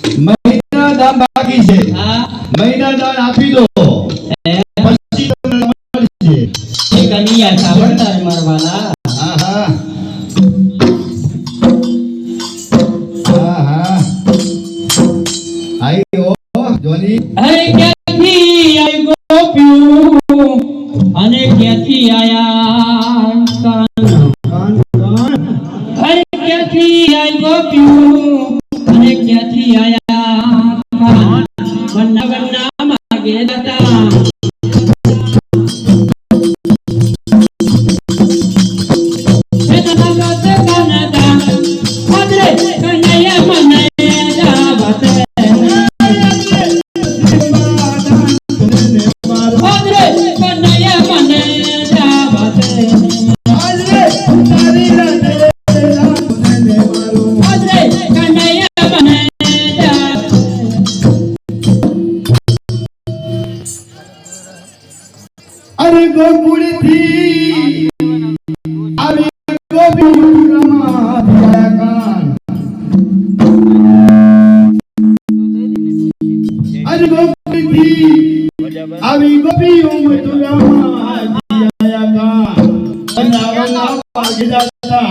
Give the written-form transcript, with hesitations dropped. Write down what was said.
મહિના દાન બાકી છે. હા મહિના દાન આપી દો પછી તમને મળશે. એ કન્યા સાંભળતા રે મારવાલા. હા હા હા હા આઈ ઓ જોની. અરે ક્યાંથી આઈ ગોપ્યું અને ક્યાંથી આયા કાન. અરે ક્યાંથી આઈ ગોપ્યું અને ક્યાંથી આયા કાન. વન્ના વન્ના માગે દાતા. અરે ગોકુળ થી આવી ગોપીમાં કાન. અરે ગોકુળ થી આવી ગોપીઓ મથુરામાં આયા કાન. બનાવના પાગી દાતા